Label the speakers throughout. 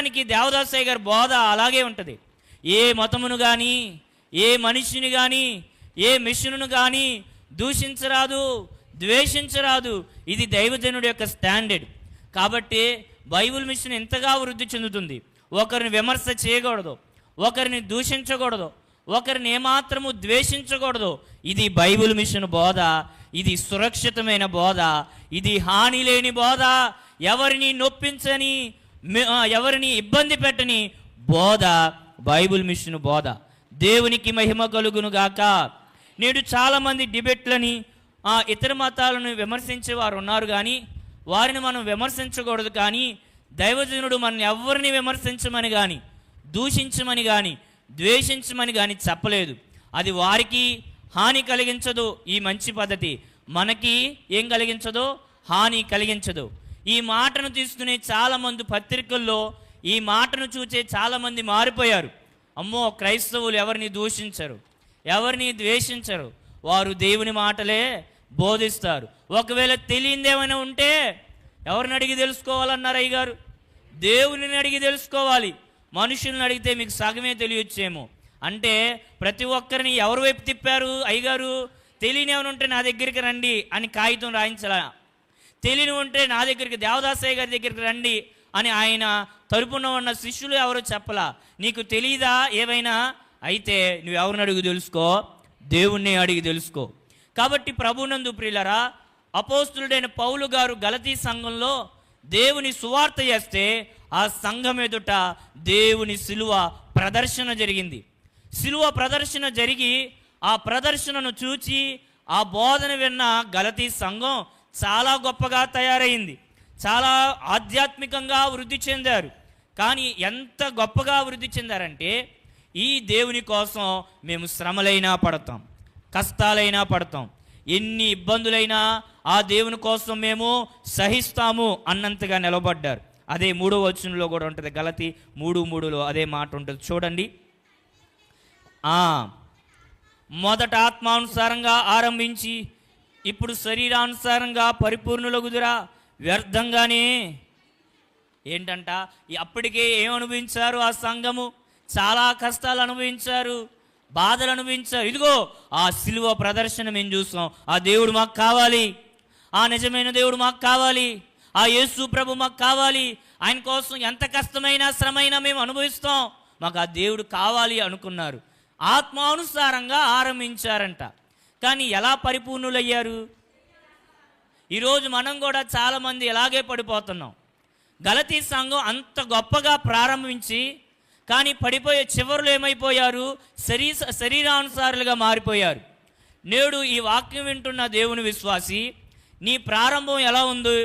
Speaker 1: సంఘానికి దేవదాసయ్య గారి బోధ అలాగే ఉంటుంది. ఏ మతమును కానీ, ఏ మనిషిని కానీ, ఏ మిషన్ను కానీ దూషించరాదు, ద్వేషించరాదు. ఇది దైవజనుడి యొక్క స్టాండర్డ్. కాబట్టి బైబిల్ మిషన్ ఎంతగా వృద్ధి చెందుతుంది. ఒకరిని విమర్శ చేయకూడదు, ఒకరిని దూషించకూడదు, ఒకరిని ఏమాత్రము ద్వేషించకూడదు. ఇది బైబిల్ మిషన్ బోధ. ఇది సురక్షితమైన బోధ, ఇది హాని లేని బోధ, ఎవరిని నొప్పించని, ఎవరిని ఇబ్బంది పెట్టని బోధ బైబిల్ మిషన్ బోధ. దేవునికి మహిమ కలుగును గాక. నేడు చాలామంది డిబేట్లని, ఇతర మతాలను విమర్శించే వారు ఉన్నారు, కానీ వారిని మనం విమర్శించకూడదు. కానీ దైవజనుడు మన ఎవరిని విమర్శించమని కానీ, దూషించమని కానీ, ద్వేషించమని కానీ చెప్పలేదు. అది వారికి హాని కలిగించదు. ఈ మంచి పద్ధతి మనకి ఏం కలిగించదో హాని కలిగించదు. ఈ మాటను తీసుకునే చాలామంది పత్రికల్లో ఈ మాటను చూసే చాలామంది మారిపోయారు. అమ్మో, క్రైస్తవులు ఎవరిని దూషించరు, ఎవరిని ద్వేషించరు, వారు దేవుని మాటలే బోధిస్తారు. ఒకవేళ తెలియందేమైనా ఉంటే ఎవరిని అడిగి తెలుసుకోవాలన్నారు అయ్యగారు? దేవుని అడిగి తెలుసుకోవాలి. మనుషుల్ని అడిగితే మీకు సగమే తెలియచ్చేమో. అంటే ప్రతి ఒక్కరిని ఎవరి వైపు తిప్పారు అయ్యగారు? తెలియని ఏమైనా ఉంటే నా దగ్గరికి రండి అని కాగితం రాయించలా. తెలియని ఉంటే నా దగ్గరికి, దేవదాసయ్య గారి దగ్గరికి రండి అని ఆయన తరపున ఉన్న శిష్యులు ఎవరో చెప్పలా. నీకు తెలీదా ఏవైనా? అయితే నువ్వు ఎవరిని అడిగి తెలుసుకో? దేవుణ్ణి అడిగి తెలుసుకో. కాబట్టి ప్రభునందు ప్రియులరా, అపోస్తులుడైన పౌలు గారు గలతీ సంఘంలో దేవుని సువార్త చేస్తే ఆ సంఘం ఎదుట దేవుని శిలువ ప్రదర్శన జరిగింది. శిలువ ప్రదర్శన జరిగి ఆ ప్రదర్శనను చూచి ఆ బోధన విన్న గలతీ సంఘం చాలా గొప్పగా తయారైంది, చాలా ఆధ్యాత్మికంగా వృద్ధి చెందారు. కానీ ఎంత గొప్పగా వృద్ధి చెందారంటే, ఈ దేవుని కోసం మేము శ్రమలైనా పడతాం, కష్టాలైనా పడతాం, ఎన్ని ఇబ్బందులైనా ఆ దేవుని కోసం మేము సహిస్తాము అన్నంతగా నిలబడ్డారు. అదే 3వ వచనంలో కూడా ఉంటుంది. గలతీ 3:3లో అదే మాట ఉంటుంది. చూడండి, మొదట ఆత్మానుసారంగా ఆరంభించి ఇప్పుడు శరీరానుసారంగా పరిపూర్ణులగుదురా. వ్యర్థంగానే ఏంటంట, అప్పటికే ఏం అనుభవించారు ఆ సంఘము? చాలా కష్టాలు అనుభవించారు, బాధలు అనుభవించారు. ఇదిగో ఆ శిలువ ప్రదర్శన మేము చూస్తాం. ఆ దేవుడు మాకు కావాలి, ఆ నిజమైన దేవుడు మాకు కావాలి, ఆ యేసు ప్రభు మాకు కావాలి. ఆయన కోసం ఎంత కష్టమైనా శ్రమైనా మేము అనుభవిస్తాం, మాకు ఆ దేవుడు కావాలి అనుకున్నారు. ఆత్మానుసారంగా ఆరంభించారంట. కానీ ఎలా పరిపూర్ణులయ్యారు? ఈరోజు మనం కూడా చాలామంది ఇలాగే పడిపోతున్నాం. గలతీ సంఘం అంత గొప్పగా ప్రారంభించి కానీ పడిపోయే చివరిలో ఏమైపోయారు? శరీరానుసారులుగా మారిపోయారు. నేడు ఈ వాక్యం వింటున్న దేవుని విశ్వాసి, నీ ప్రారంభం ఎలా ఉంది?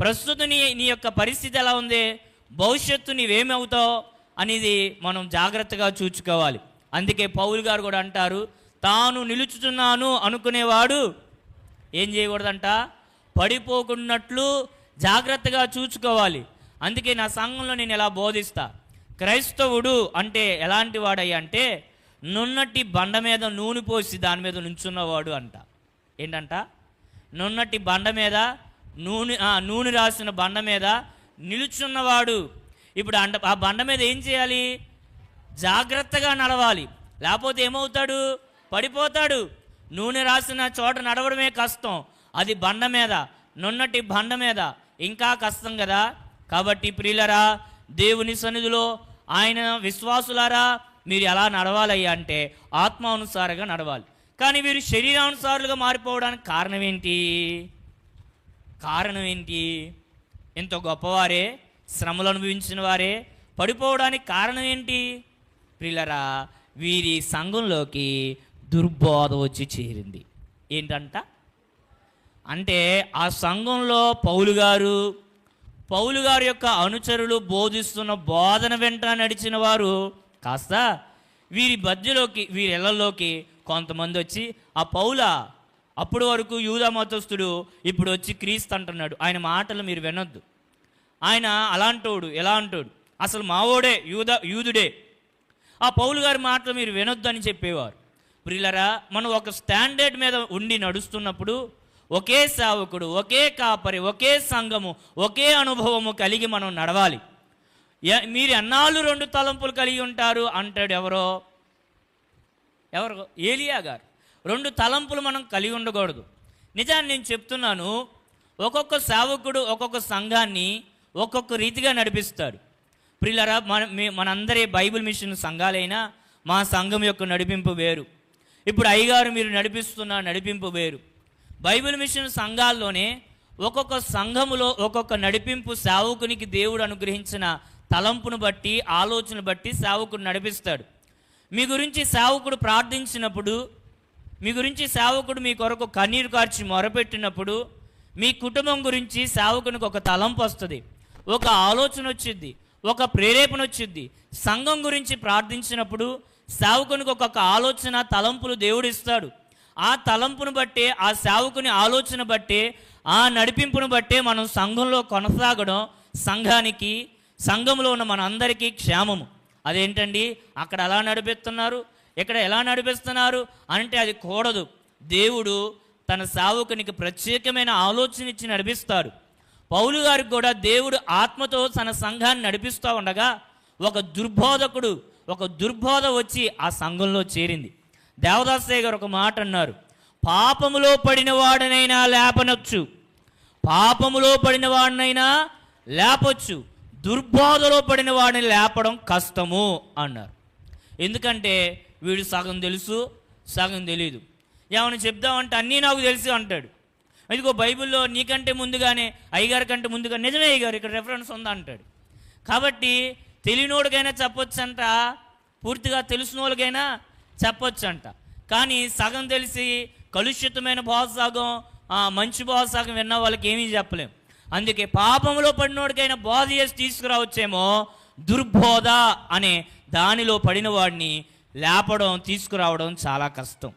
Speaker 1: ప్రస్తుతం నీ యొక్క పరిస్థితి ఎలా ఉంది? భవిష్యత్తు నీవేమవుతావు అనేది మనం జాగ్రత్తగా చూసుకోవాలి. అందుకే పౌలు గారు కూడా అంటారు, తాను నిలుచుతున్నాను అనుకునేవాడు ఏం చేయకూడదంట? పడిపోకున్నట్లు జాగ్రత్తగా చూసుకోవాలి. అందుకే నా సంఘంలో నేను ఎలా బోధిస్తా, క్రైస్తవుడు అంటే ఎలాంటి వాడయ్యా అంటే, నున్నటి బండ మీద నూనె పోసి దాని మీద నుంచున్నవాడు అంట. ఏంటంట? నున్నటి బండ మీద నూనె రాసిన బండ మీద నిలుచున్నవాడు. ఇప్పుడు ఆ బండ మీద ఏం చేయాలి? జాగ్రత్తగా నడవాలి, లేకపోతే ఏమవుతాడు? పడిపోతాడు. నూనె రాసిన చోట నడవడమే కష్టం, అది బండ మీద, నున్నటి బండ మీద ఇంకా కష్టం కదా. కాబట్టి ప్రియులరా, దేవుని సన్నిధిలో ఆయన విశ్వాసులారా, మీరు ఎలా నడవాలయ్యా అంటే ఆత్మానుసారంగా నడవాలి. కానీ వీరు శరీరానుసారులుగా మారిపోవడానికి కారణం ఏంటి? ఎంతో గొప్పవారే, శ్రమలు అనుభవించిన వారే పడిపోవడానికి కారణం ఏంటి? ప్రియులరా, వీరి సంఘంలోకి దుర్బోధ వచ్చి చేరింది. ఏంటంట అంటే, ఆ సంఘంలో పౌలు గారు యొక్క అనుచరులు బోధిస్తున్న బోధన వెంట నడిచిన వారు కాస్త వీరి మధ్యలోకి, వీరి ఇళ్లలోకి కొంతమంది వచ్చి, ఆ పౌలా అప్పటి వరకు యూదా మతస్థుడు, ఇప్పుడు వచ్చి క్రీస్తు అంటున్నాడు, ఆయన మాటలు మీరు వినొద్దు, ఆయన అలాంటోడు ఎలా అంటాడు, అసలు మావోడే యూదుడే, ఆ పౌలు గారి మాటలు మీరు వినొద్దు అని చెప్పేవారు. ప్రియులరా, మనం ఒక స్టాండర్డ్ మీద ఉండి నడుస్తున్నప్పుడు ఒకే సేవకుడు, ఒకే కాపరి, ఒకే సంఘము, ఒకే అనుభవము కలిగి మనం నడవాలి. మీరు ఎన్నాళ్ళు 2 తలంపులు కలిగి ఉంటారు అంటాడు. ఎవరు ఏలియా గారు. 2 తలంపులు మనం కలిగి ఉండకూడదు. నిజాన్ని నేను చెప్తున్నాను, ఒక్కొక్క సేవకుడు ఒక్కొక్క సంఘాన్ని ఒక్కొక్క రీతిగా నడిపిస్తాడు. ప్రియులారా, మనందరి బైబిల్ మిషన్ సంఘాలైనా మా సంఘం యొక్క నడిపింపు వేరు. ఇప్పుడు అయ్యగారు మీరు నడిపిస్తున్న నడిపింపు వేరు. బైబిల్ మిషన్ సంఘాల్లోనే ఒక్కొక్క సంఘములో ఒక్కొక్క నడిపింపు సేవకునికి దేవుడు అనుగ్రహించిన తలంపును బట్టి, ఆలోచన బట్టి సేవకుడు నడిపిస్తాడు. మీ గురించి సేవకుడు ప్రార్థించినప్పుడు, మీ గురించి సేవకుడు మీ కొరకు కన్నీరు కార్చి మొరపెట్టినప్పుడు, మీ కుటుంబం గురించి సేవకునికి ఒక తలంపు వస్తుంది, ఒక ఆలోచన వచ్చింది, ఒక ప్రేరేపణ వచ్చింది. సంఘం గురించి ప్రార్థించినప్పుడు సేవకునికి ఒక్కొక్క ఆలోచన, తలంపులు దేవుడు ఇస్తాడు. ఆ తలంపును బట్టే, ఆ సేవకుని ఆలోచన బట్టే, ఆ నడిపింపును బట్టే మనం సంఘంలో కొనసాగడం సంఘానికి, సంఘంలో ఉన్న మనందరికీ క్షేమము. అదేంటండి, అక్కడ ఎలా నడిపిస్తున్నారు, ఇక్కడ ఎలా నడిపిస్తున్నారు అంటే అది కూడదు. దేవుడు తన సేవకునికి ప్రత్యేకమైన ఆలోచన ఇచ్చి నడిపిస్తాడు. పౌలు గారికి కూడా దేవుడు ఆత్మతో తన సంఘాన్ని నడిపిస్తూ ఉండగా ఒక దుర్బోధ వచ్చి ఆ సంఘంలో చేరింది. దేవదాసయ్య గారు ఒక మాట అన్నారు, పాపములో పడిన వాడనైనా లేపనొచ్చు, పాపములో పడిన వాడినైనా లేపొచ్చు, దుర్బోధలో పడిన వాడిని లేపడం కష్టము అన్నారు. ఎందుకంటే వీడు సగం తెలుసు, సగం తెలీదు. ఏమైనా చెప్దామంటే అన్నీ నాకు తెలుసు అంటాడు. ఇదిగో బైబిల్లో నీకంటే ముందుగానే, అయ్యగారి కంటే ముందుగా, నిజమే అయ్యగారు ఇక్కడ రెఫరెన్స్ ఉందా అంటాడు. కాబట్టి తెలియనోడికైనా చెప్పొచ్చంట, పూర్తిగా తెలిసిన వాళ్ళకైనా చెప్పొచ్చంట. కానీ సగం తెలిసి కలుషితమైన బోధసాగం, మంచి బోధసాగం విన్న వాళ్ళకి ఏమీ చెప్పలేం. అందుకే పాపంలో పడినోడికైనా బోధ చేసి తీసుకురావచ్చేమో, దుర్బోధ అనే దానిలో పడిన వాడిని లేపడం, తీసుకురావడం చాలా కష్టం.